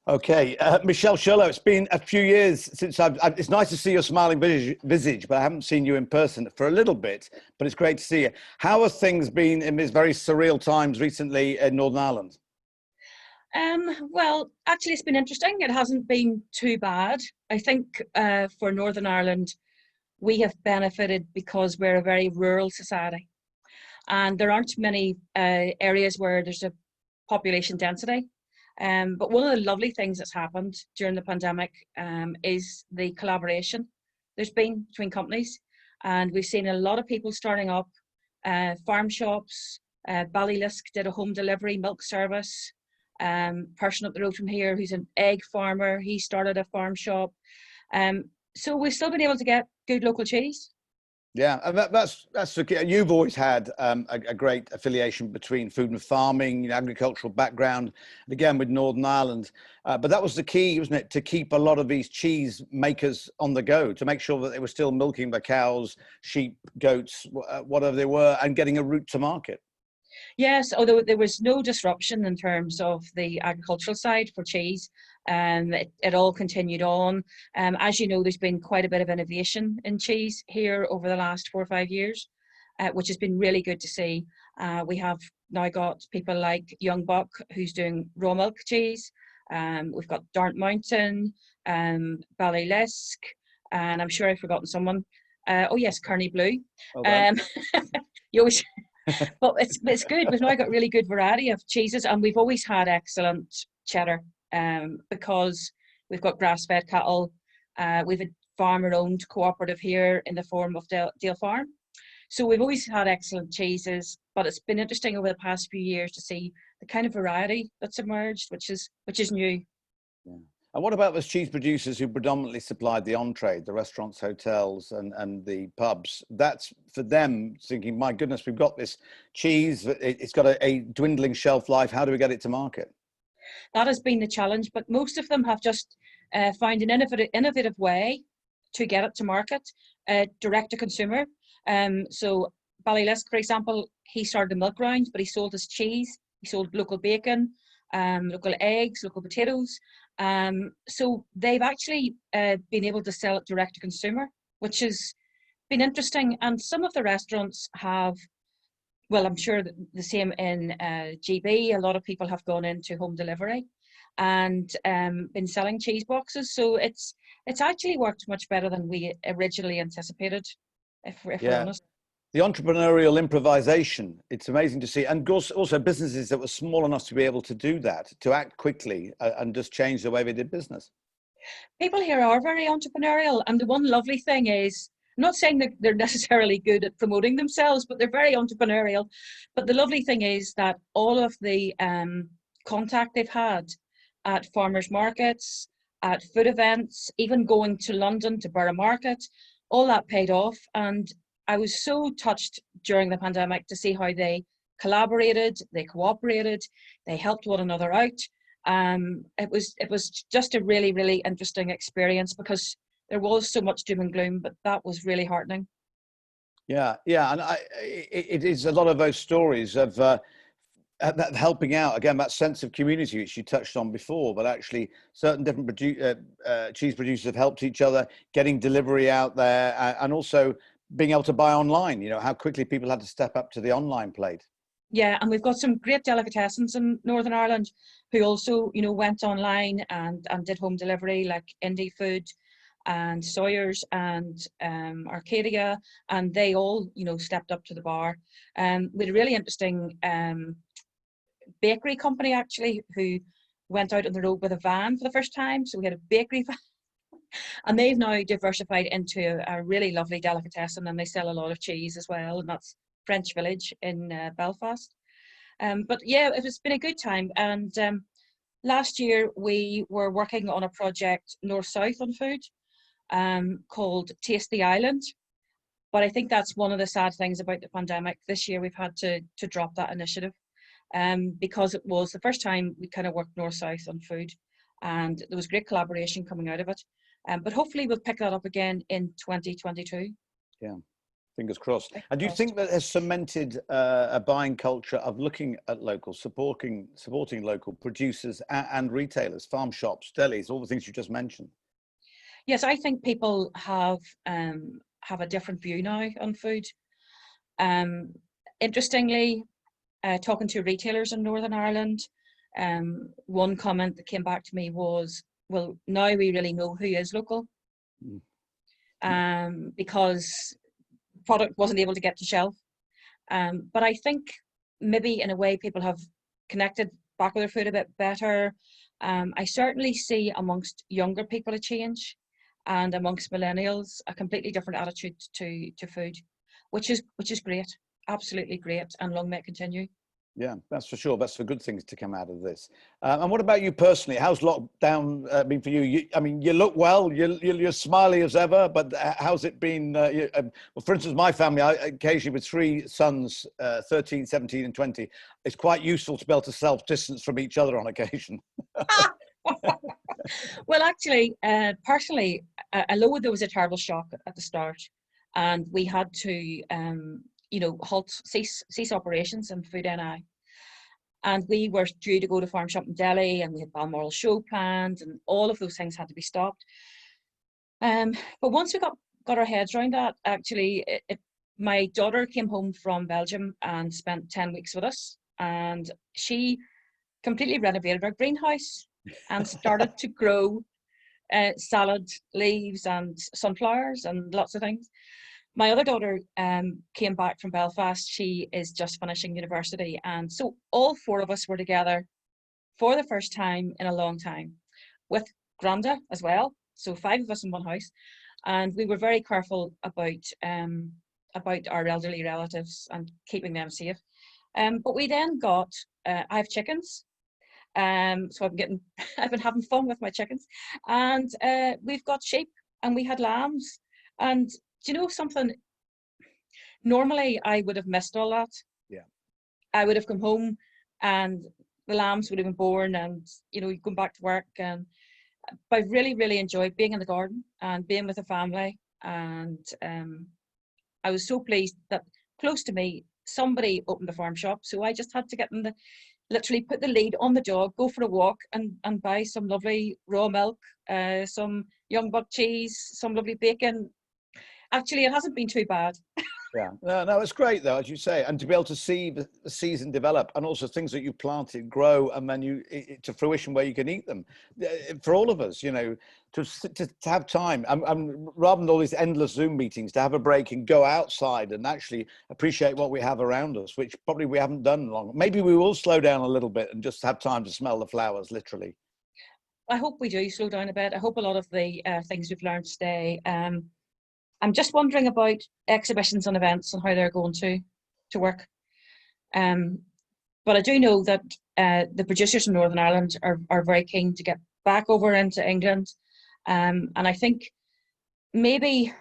Okay, Michele Shirlow, it's been a few years since it's nice to see your smiling visage, but I haven't seen you in person for a little bit, but it's great to see you. How have things been in these very surreal times recently in Northern Ireland? Well, actually, it's been interesting. It hasn't been too bad. I think for Northern Ireland, we have benefited because we're a very rural society, and there aren't many areas where there's a population density. But one of the lovely things that's happened during the pandemic is the collaboration there's been between companies, and we've seen a lot of people starting up farm shops. Ballylisk did a home delivery milk service. Person up the road from here who's an egg farmer, he started a farm shop. So we've still been able to get good local cheese. Yeah, and that's the key. You've always had a great affiliation between food and farming, agricultural background, and again with Northern Ireland. But that was the key, wasn't it, to keep a lot of these cheese makers on the go, to make sure that they were still milking the cows, sheep, goats, whatever they were, and getting a route to market. Yes, although there was no disruption in terms of the agricultural side for cheese, it all continued on. As you know, there's been quite a bit of innovation in cheese here over the last 4 or 5 years, which has been really good to see. We have now got people like Young Buck, who's doing raw milk cheese. We've got Darnt Mountain, Ballylisk, and I'm sure I've forgotten someone. Oh yes, Kearney Blue. Okay. You always but it's good. We've now got really good variety of cheeses, and we've always had excellent cheddar because we've got grass-fed cattle. We've a farmer-owned cooperative here in the form of Dale Farm. So we've always had excellent cheeses, but it's been interesting over the past few years to see the kind of variety that's emerged, which is new. Yeah. And what about those cheese producers who predominantly supplied the on-trade, the restaurants, hotels, and the pubs? That's for them thinking, my goodness, we've got this cheese, it's got a dwindling shelf life. How do we get it to market? That has been the challenge, but most of them have just found an innovative way to get it to market, direct to consumer. So Ballylisk, for example, he started a milk round, but he sold his cheese, he sold local bacon, local eggs, local potatoes. So they've actually been able to sell it direct to consumer, which has been interesting. And some of the restaurants have, well, I'm sure that the same in GB, a lot of people have gone into home delivery and been selling cheese boxes. So it's actually worked much better than we originally anticipated, if we're honest. The entrepreneurial improvisation, it's amazing to see. And also businesses that were small enough to be able to do that, to act quickly and just change the way they did business. People here are very entrepreneurial. And the one lovely thing is, I'm not saying that they're necessarily good at promoting themselves, but they're very entrepreneurial. But the lovely thing is that all of the contact they've had at farmers markets, at food events, even going to London to Borough Market, all that paid off. And I was so touched during the pandemic to see how they collaborated, they cooperated, they helped one another out. It was just a really, really interesting experience because there was so much doom and gloom, but that was really heartening. Yeah, and it is a lot of those stories of that helping out, again, that sense of community which you touched on before, but actually certain different cheese producers have helped each other, getting delivery out there, and also being able to buy online, how quickly people had to step up to the online plate. Yeah, and we've got some great delicatessens in Northern Ireland who also, went online and did home delivery, like Indie Food and Sawyers and Arcadia, and they all, stepped up to the bar. We had a really interesting bakery company actually who went out on the road with a van for the first time. So we had a bakery van. And they've now diversified into a really lovely delicatessen, and they sell a lot of cheese as well, and that's French Village in Belfast. But yeah, it's been a good time. And last year we were working on a project north-south on food called Taste the Island. But I think that's one of the sad things about the pandemic. This year we've had to drop that initiative because it was the first time we kind of worked north-south on food, and there was great collaboration coming out of it. But hopefully we'll pick that up again in 2022. Yeah. Fingers crossed. Fingers And do you crossed. think that has cemented a buying culture of looking at local, supporting local producers and retailers, farm shops, delis, all the things you just mentioned? Yes, I think people have a different view now on food. Um, Interestingly, talking to retailers in Northern Ireland, one comment that came back to me was, well, now we really know who is local, because product wasn't able to get to shelf. But I think maybe in a way people have connected back with their food a bit better. I certainly see amongst younger people a change, and amongst millennials a completely different attitude to food, which is great, absolutely great, and long may it continue. Yeah, that's for sure. That's the good things to come out of this. And what about you personally? How's lockdown been for you? I mean, you look well, you're smiley as ever, but how's it been? Well, for instance, my family, I occasionally with three sons, 13, 17 and 20, it's quite useful to be able to self-distance from each other on occasion. Well, actually, personally, although there was a terrible shock at the start, and we had to, cease operations in Food NI, and we were due to go to Farm Shop in Delhi, and we had Balmoral show planned, and all of those things had to be stopped. But once we got our heads around that, actually, my daughter came home from Belgium and spent 10 weeks with us, and she completely renovated our greenhouse and started to grow salad leaves and sunflowers and lots of things. My other daughter came back from Belfast. She is just finishing university, and so all four of us were together for the first time in a long time, with Granda as well. So five of us in one house, and we were very careful about our elderly relatives and keeping them safe. But we then got I have chickens. So I've been having fun with my chickens, and we've got sheep, and we had lambs. And do you know something? Normally I would have missed all that. Yeah. I would have come home and the lambs would have been born, and going back to work. And but I really, really enjoyed being in the garden and being with the family. And I was so pleased that close to me somebody opened a farm shop, so I just had to get in literally put the lead on the dog, go for a walk, and buy some lovely raw milk, some young buck cheese, some lovely bacon. Actually, it hasn't been too bad. Yeah, no, it's great though, as you say, and to be able to see the season develop, and also things that you planted grow, and then to fruition where you can eat them. For all of us, to have time, rather than all these endless Zoom meetings, to have a break and go outside and actually appreciate what we have around us, which probably we haven't done long. Maybe we will slow down a little bit and just have time to smell the flowers, literally. I hope we do slow down a bit. I hope a lot of the things we've learned stay. I'm just wondering about exhibitions and events and how they're going to work. But I do know that the producers in Northern Ireland are very keen to get back over into England. And I think maybe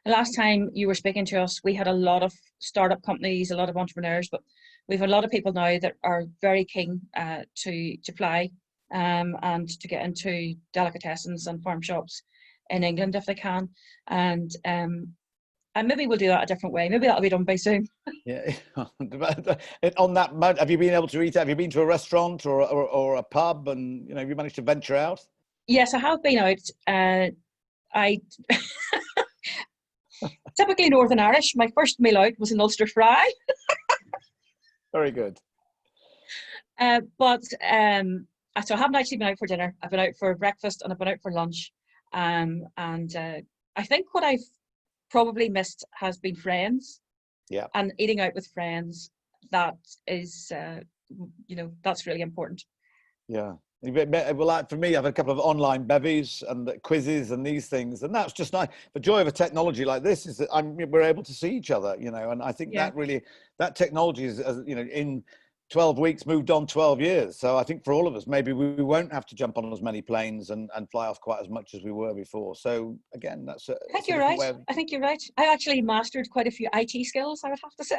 the last time you were speaking to us, we had a lot of startup companies, a lot of entrepreneurs, but we have a lot of people now that are very keen to fly and to get into delicatessens and farm shops in England if they can. And maybe we'll do that a different way. Maybe that'll be done by soon. Yeah. On that note, have you been able to eat? Have you been to a restaurant or a pub, and have you managed to venture out? Yes, I have been out. I typically Northern Irish. My first meal out was an Ulster fry. Very good. But so I haven't actually been out for dinner. I've been out for breakfast and I've been out for lunch. And I think what I've probably missed has been friends. Yeah. And eating out with friends. That is, that's really important. Yeah. Well, for me, I've had a couple of online bevies and quizzes and these things, and that's just nice. The joy of a technology like this is that we're able to see each other, and I think that technology is, in 12 weeks moved on 12 years. So I think for all of us, maybe we won't have to jump on as many planes and fly off quite as much as we were before. So again, I think you're right. I think you're right. I actually mastered quite a few IT skills, I would have to say.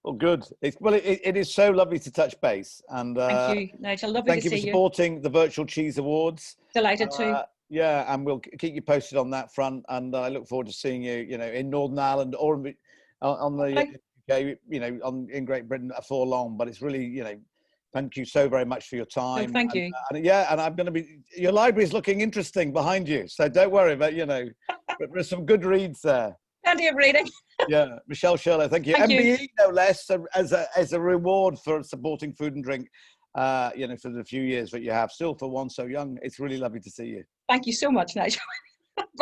Well, good. It is so lovely to touch base. And thank you, Nigel. Lovely to see you. Thank you for supporting the Virtual Cheese Awards. Delighted to. Yeah, and we'll keep you posted on that front. And I look forward to seeing you, in Northern Ireland or on the Hopefully. UK, in Great Britain before long. But it's really, thank you so very much for your No, time. thank you. And yeah, and I'm going to your library is looking interesting behind you. So don't worry about, there's some good reads there. Plenty of reading. Yeah, Michele Shirlow, thank you. Thank you. MBE, no less, as a reward for supporting Food and Drink, for the few years that you have. Still, for one so young, it's really lovely to see you. Thank you so much, Nigel.